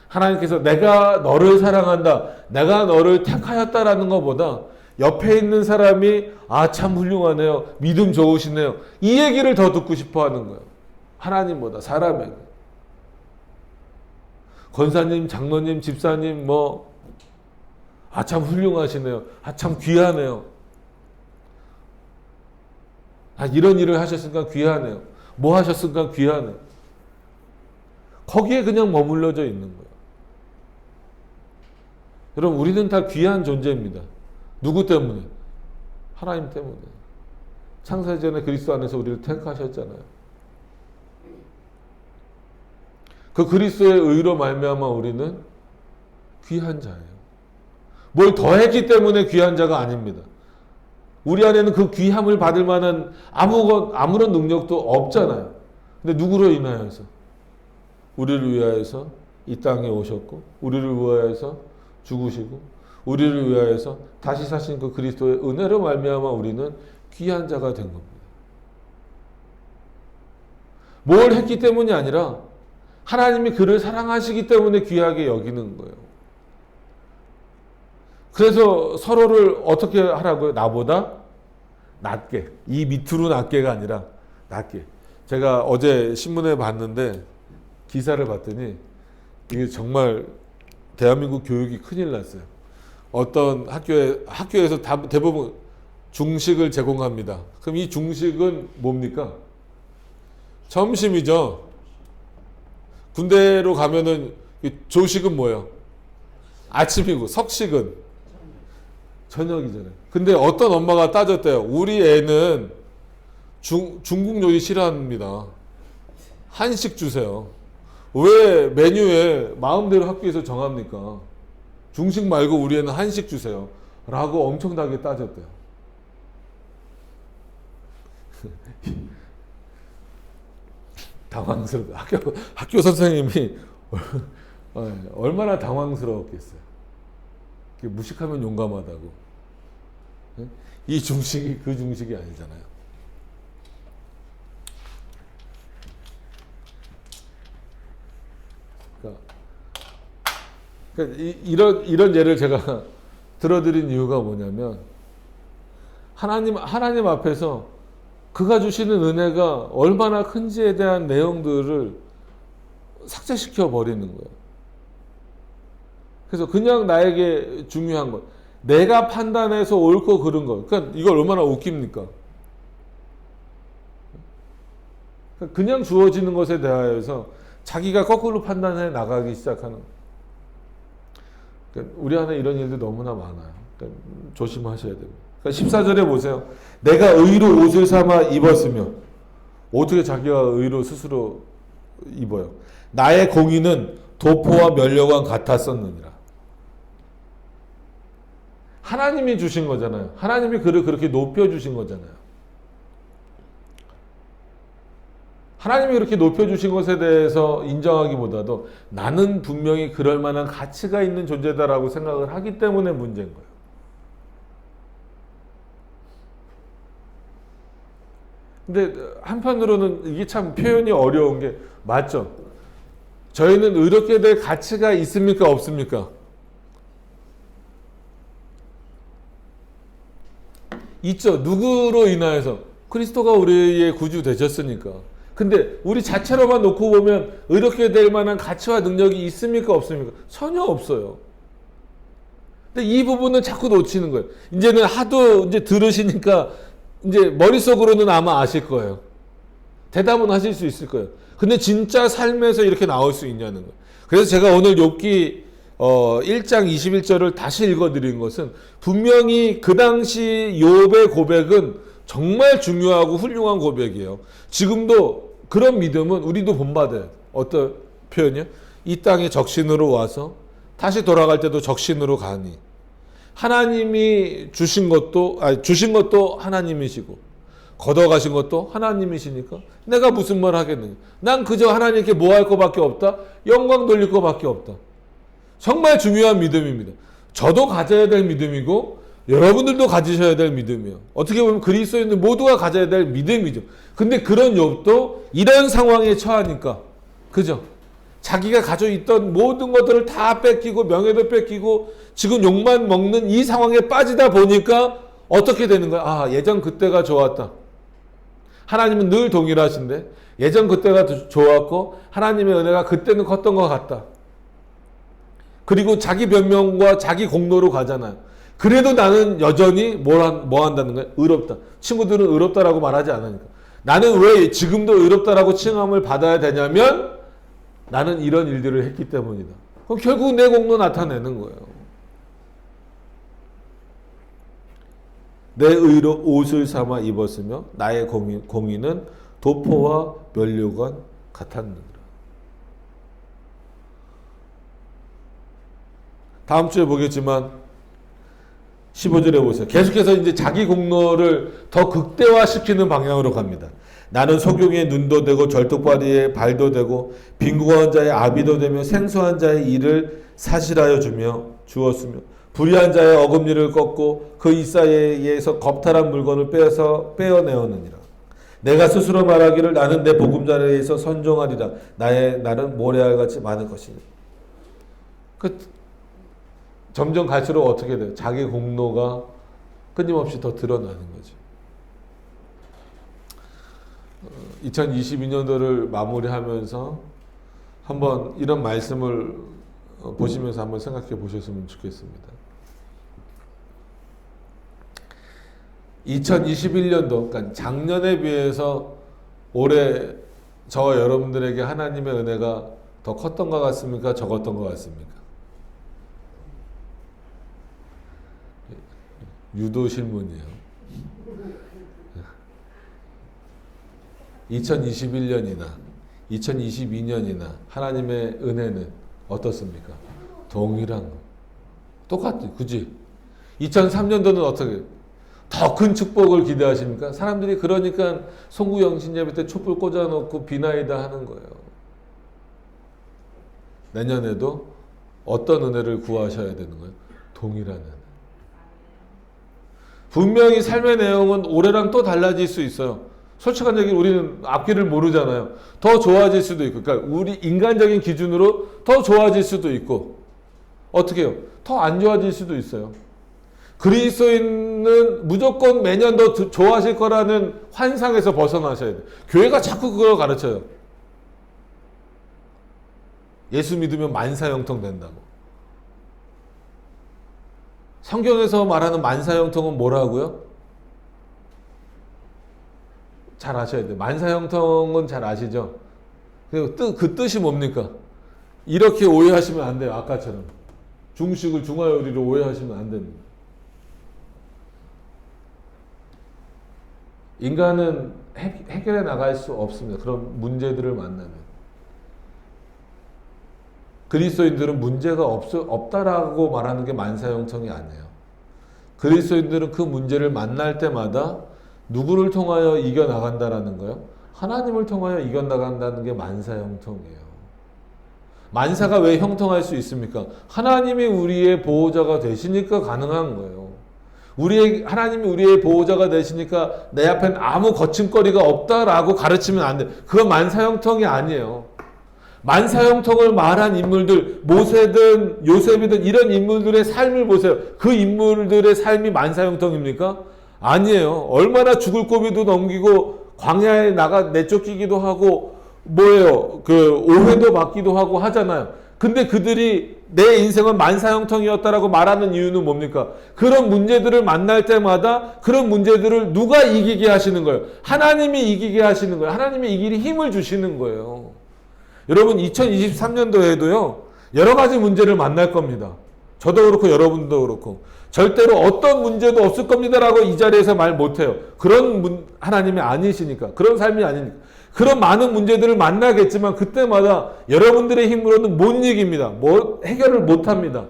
하나님께서 내가 너를 사랑한다, 내가 너를 택하였다라는 것보다 옆에 있는 사람이 참 훌륭하네요, 믿음 좋으시네요, 이 얘기를 더 듣고 싶어 하는 거예요. 하나님보다 사람에게. 권사님, 장로님, 집사님 참 훌륭하시네요, 참 귀하네요, 이런 일을 하셨으니까 귀하네요, 뭐 하셨으니까 귀하네요. 거기에 그냥 머물러져 있는 거예요. 여러분, 우리는 다 귀한 존재입니다. 누구 때문에? 하나님 때문에. 창세 전에 그리스도 안에서 우리를 택하셨잖아요. 그 그리스도의 의로 말미암아 우리는 귀한 자예요. 뭘 더했기 때문에 귀한 자가 아닙니다. 우리 안에는 그 귀함을 받을 만한 아무런 능력도 없잖아요. 근데 누구로 인하여서? 우리를 위하여서 이 땅에 오셨고, 우리를 위하여서 죽으시고, 우리를 위하여서 다시 사신 그 그리스도의 은혜로 말미암아 우리는 귀한 자가 된 겁니다. 뭘 했기 때문이 아니라 하나님이 그를 사랑하시기 때문에 귀하게 여기는 거예요. 그래서 서로를 어떻게 하라고요? 나보다 낮게. 이 밑으로 낮게가 아니라 낮게. 제가 어제 신문에 봤는데 기사를 봤더니 이게 정말 대한민국 교육이 큰일 났어요. 어떤 학교에서 대부분 중식을 제공합니다. 그럼 이 중식은 뭡니까? 점심이죠. 군대로 가면은 조식은 뭐예요? 아침이고, 석식은 저녁이잖아요. 근데 어떤 엄마가 따졌대요. 우리 애는 중국 요리 싫어합니다. 한식 주세요. 왜 메뉴에 마음대로 학교에서 정합니까? 중식 말고 우리 애는 한식 주세요. 라고 엄청나게 따졌대요. 당황스럽다. 학교 선생님이 얼마나 당황스러웠겠어요. 무식하면 용감하다고. 이 중식이 그 중식이 아니잖아요. 그러니까 이런 예를 제가 들어드린 이유가 뭐냐면 하나님 앞에서 그가 주시는 은혜가 얼마나 큰지에 대한 내용들을 삭제시켜 버리는 거예요. 그래서 그냥 나에게 중요한 것, 내가 판단해서 옳고 그른 것, 그러니까 이걸 얼마나 웃깁니까? 그냥 주어지는 것에 대하여서 자기가 거꾸로 판단해 나가기 시작하는 거예요. 그러니까 우리 안에 이런 일들 너무나 많아요. 그러니까 조심하셔야 됩니다. 그러니까 14절에 보세요. 내가 의로 옷을 삼아 입었으며, 어떻게 자기가 의로 스스로 입어요? 나의 공의는 도포와 면류관 같았었느니라. 하나님이 주신 거잖아요. 하나님이 그를 그렇게 높여주신 거잖아요. 하나님이 그렇게 높여주신 것에 대해서 인정하기보다도 나는 분명히 그럴 만한 가치가 있는 존재다라고 생각을 하기 때문에 문제인 거예요. 근데 한편으로는 이게 참 표현이 어려운 게 맞죠. 저희는 의롭게 될 가치가 있습니까? 없습니까? 있죠. 누구로 인하여서? 그리스도가 우리의 구주 되셨으니까. 근데 우리 자체로만 놓고 보면 의롭게 될 만한 가치와 능력이 있습니까? 없습니까? 전혀 없어요. 근데 이 부분은 자꾸 놓치는 거예요. 이제는 하도 이제 들으시니까 이제 머릿속으로는 아마 아실 거예요. 대답은 하실 수 있을 거예요. 근데 진짜 삶에서 이렇게 나올 수 있냐는 거예요. 그래서 제가 오늘 욥기 1장 21절을 다시 읽어드린 것은 분명히 그 당시 욥의 고백은 정말 중요하고 훌륭한 고백이에요. 지금도 그런 믿음은 우리도 본받아요. 어떤 표현이요? 이 땅에 적신으로 와서 다시 돌아갈 때도 적신으로 가니 하나님이 주신 것도 하나님이시고 걷어가신 것도 하나님이시니까 내가 무슨 말 하겠느냐. 난 그저 하나님께 뭐 할 것밖에 없다. 영광 돌릴 것밖에 없다. 정말 중요한 믿음입니다. 저도 가져야 될 믿음이고 여러분들도 가지셔야 될 믿음이에요. 어떻게 보면 그리스도인들 모두가 가져야 될 믿음이죠. 근데 그런 욥도 이런 상황에 처하니까 그죠? 자기가 가지고 있던 모든 것들을 다 뺏기고 명예도 뺏기고 지금 욕만 먹는 이 상황에 빠지다 보니까 어떻게 되는 거야? 아, 예전 그때가 좋았다. 하나님은 늘 동일하신데 예전 그때가 좋았고 하나님의 은혜가 그때는 컸던 것 같다. 그리고 자기 변명과 자기 공로로 가잖아요. 그래도 나는 여전히 뭐 한다는 거야? 의롭다. 친구들은 의롭다라고 말하지 않으니까. 나는 왜 지금도 의롭다라고 칭함을 받아야 되냐면 나는 이런 일들을 했기 때문이다. 그럼 결국 내 공로 나타내는 거예요. 내 의로 옷을 삼아 입었으며 나의 공의는 도포와 면류관 같았느니라. 다음 주에 보겠지만 15절에 보세요. 계속해서 이제 자기 공로를 더 극대화시키는 방향으로 갑니다. 나는 소경의 눈도 되고 절뚝발이의 발도 되고 빈궁한 자의 아비도 되며 생소한 자의 일을 사실하여 주었으며 불의한 자의 어금니를 꺾고 그 이사이에서 겁탈한 물건을 빼어내었느니라. 내가 스스로 말하기를 나는 내 보금자리에서 선종하리라. 나의 날은 모래알같이 많을 것이니. 점점 갈수록 어떻게 돼요? 자기 공로가 끊임없이 더 드러나는 거죠. 2022년도를 마무리하면서 한번 이런 말씀을 보시면서 한번 생각해 보셨으면 좋겠습니다. 2021년도, 그러니까 작년에 비해서 올해 저와 여러분들에게 하나님의 은혜가 더 컸던 것 같습니까? 적었던 것 같습니까? 유도 실문이에요. 2021년이나 2022년이나 하나님의 은혜는 어떻습니까? 동일한 거. 똑같지, 그지? 2003년도는 어떻게? 더 큰 축복을 기대하십니까? 사람들이 그러니까 송구영신 예배 때 촛불 꽂아놓고 비나이다 하는 거예요. 내년에도 어떤 은혜를 구하셔야 되는 거예요? 동일한 은혜. 분명히 삶의 내용은 올해랑 또 달라질 수 있어요. 솔직한 얘기 우리는 앞길을 모르잖아요. 더 좋아질 수도 있고, 그러니까 우리 인간적인 기준으로 더 좋아질 수도 있고, 어떻게 해요? 더 안 좋아질 수도 있어요. 그리스도인은 무조건 매년 더 좋아질 거라는 환상에서 벗어나셔야 돼요. 교회가 자꾸 그걸 가르쳐요. 예수 믿으면 만사형통 된다고. 성경에서 말하는 만사형통은 뭐라고요? 잘 아셔야 돼요. 만사형통은 잘 아시죠? 그 뜻이 뭡니까? 이렇게 오해하시면 안 돼요. 아까처럼. 중식을 중화요리로 오해하시면 안 됩니다. 인간은 해결해 나갈 수 없습니다. 그런 문제들을 만나면. 그리스도인들은 문제가 없다라고 말하는 게 만사형통이 아니에요. 그리스도인들은 그 문제를 만날 때마다 누구를 통하여 이겨나간다라는 거예요? 하나님을 통하여 이겨나간다는 게 만사형통이에요. 만사가 왜 형통할 수 있습니까? 하나님이 우리의 보호자가 되시니까 가능한 거예요. 하나님이 우리의 보호자가 되시니까 내 앞엔 아무 거침거리가 없다라고 가르치면 안 돼. 그건 만사형통이 아니에요. 만사형통을 말한 인물들, 모세든 요셉이든 이런 인물들의 삶을 보세요. 그 인물들의 삶이 만사형통입니까? 아니에요. 얼마나 죽을 고비도 넘기고 광야에 나가 내쫓기기도 하고 뭐예요? 그 오해도 받기도 하고 하잖아요. 근데 그들이 내 인생은 만사형통이었다라고 말하는 이유는 뭡니까? 그런 문제들을 만날 때마다 그런 문제들을 누가 이기게 하시는 거예요? 하나님이 이기게 하시는 거예요. 하나님이 이기는 힘을 주시는 거예요. 여러분 2023년도에도요. 여러 가지 문제를 만날 겁니다. 저도 그렇고 여러분도 그렇고 절대로 어떤 문제도 없을 겁니다라고 이 자리에서 말 못해요. 그런 하나님이 아니시니까. 그런 삶이 아니니까. 그런 많은 문제들을 만나겠지만 그때마다 여러분들의 힘으로는 못 이깁니다. 해결을 못합니다.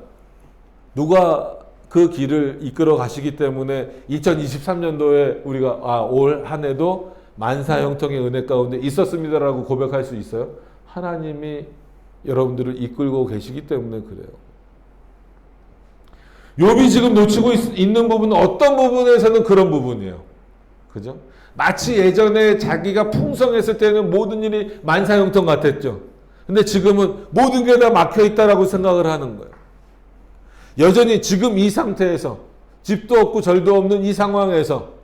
누가 그 길을 이끌어 가시기 때문에 2023년도에 우리가 올 한 해도 만사형통의 은혜 가운데 있었습니다라고 고백할 수 있어요. 하나님이 여러분들을 이끌고 계시기 때문에 그래요. 욥이 지금 놓치고 있는 부분은 어떤 부분에서는 그런 부분이에요. 그죠? 마치 예전에 자기가 풍성했을 때는 모든 일이 만사형통 같았죠. 근데 지금은 모든 게 다 막혀 있다라고 생각을 하는 거예요. 여전히 지금 이 상태에서 집도 없고 절도 없는 이 상황에서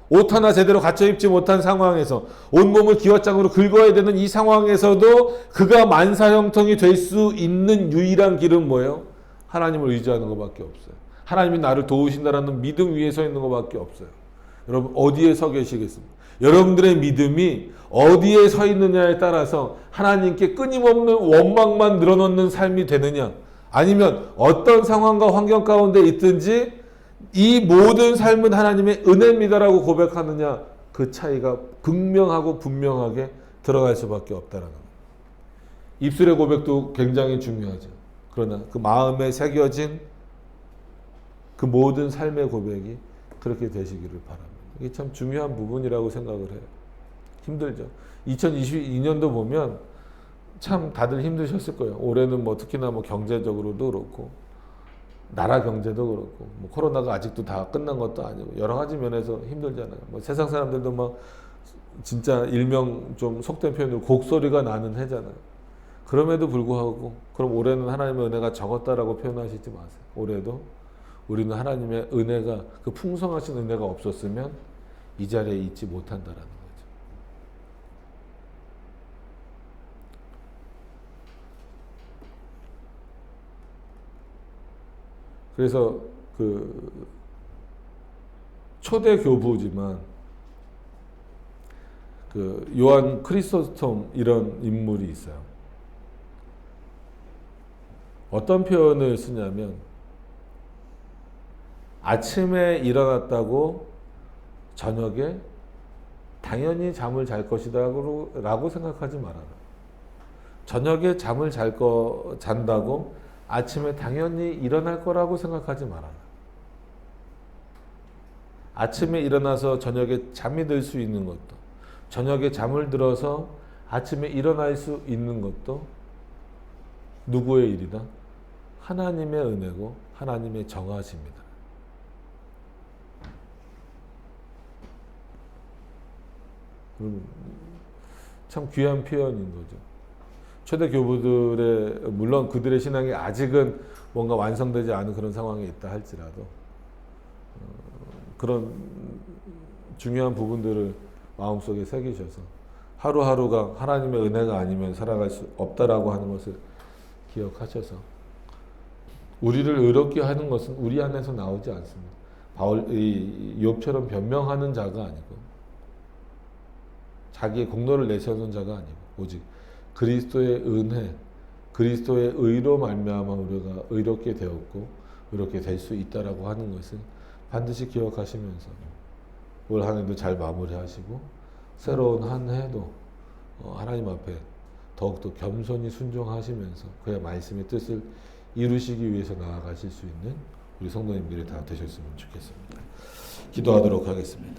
옷 하나 제대로 갖춰 입지 못한 상황에서 온몸을 기왓장으로 긁어야 되는 이 상황에서도 그가 만사형통이 될 수 있는 유일한 길은 뭐예요? 하나님을 의지하는 것밖에 없어요. 하나님이 나를 도우신다라는 믿음 위에 서 있는 것밖에 없어요. 여러분 어디에 서 계시겠습니까? 여러분들의 믿음이 어디에 서 있느냐에 따라서 하나님께 끊임없는 원망만 늘어놓는 삶이 되느냐, 아니면 어떤 상황과 환경 가운데 있든지 이 모든 삶은 하나님의 은혜입니다라고 고백하느냐, 그 차이가 극명하고 분명하게 들어갈 수밖에 없다라는 거예요. 입술의 고백도 굉장히 중요하죠. 그러나 그 마음에 새겨진 그 모든 삶의 고백이 그렇게 되시기를 바랍니다. 이게 참 중요한 부분이라고 생각을 해요. 힘들죠. 2022년도 보면 참 다들 힘드셨을 거예요. 올해는 특히나 경제적으로도 그렇고 나라 경제도 그렇고 코로나가 아직도 다 끝난 것도 아니고 여러 가지 면에서 힘들잖아요. 세상 사람들도 진짜 일명 좀 속된 표현으로 곡소리가 나는 해잖아요. 그럼에도 불구하고 그럼 올해는 하나님의 은혜가 적었다라고 표현하시지 마세요. 올해도 우리는 하나님의 은혜가, 그 풍성하신 은혜가 없었으면 이 자리에 있지 못한다라는 거죠. 그래서 그 초대 교부지만 그 요한 크리소스톰 이런 인물이 있어요. 어떤 표현을 쓰냐면 아침에 일어났다고 저녁에 당연히 잠을 잘 것이다 라고 생각하지 말아라. 저녁에 잠을 잔다고 아침에 당연히 일어날 거라고 생각하지 말아라. 아침에 일어나서 저녁에 잠이 들 수 있는 것도, 저녁에 잠을 들어서 아침에 일어날 수 있는 것도 누구의 일이다? 하나님의 은혜고 하나님의 정하십니다. 참 귀한 표현인 거죠. 초대 교부들의, 물론 그들의 신앙이 아직은 뭔가 완성되지 않은 그런 상황에 있다 할지라도 그런 중요한 부분들을 마음속에 새기셔서 하루하루가 하나님의 은혜가 아니면 살아갈 수 없다라고 하는 것을 기억하셔서 우리를 의롭게 하는 것은 우리 안에서 나오지 않습니다. 욥처럼 변명하는 자가 아니고 자기의 공로를 내세우는 자가 아니고 오직 그리스도의 은혜, 그리스도의 의로 말미암아 우리가 의롭게 되었고 의롭게 될 수 있다라고 하는 것을 반드시 기억하시면서 올 한 해도 잘 마무리하시고 새로운 한 해도 하나님 앞에 더욱더 겸손히 순종하시면서 그의 말씀의 뜻을 이루시기 위해서 나아가실 수 있는 우리 성도님들이 다 되셨으면 좋겠습니다. 기도하도록 하겠습니다.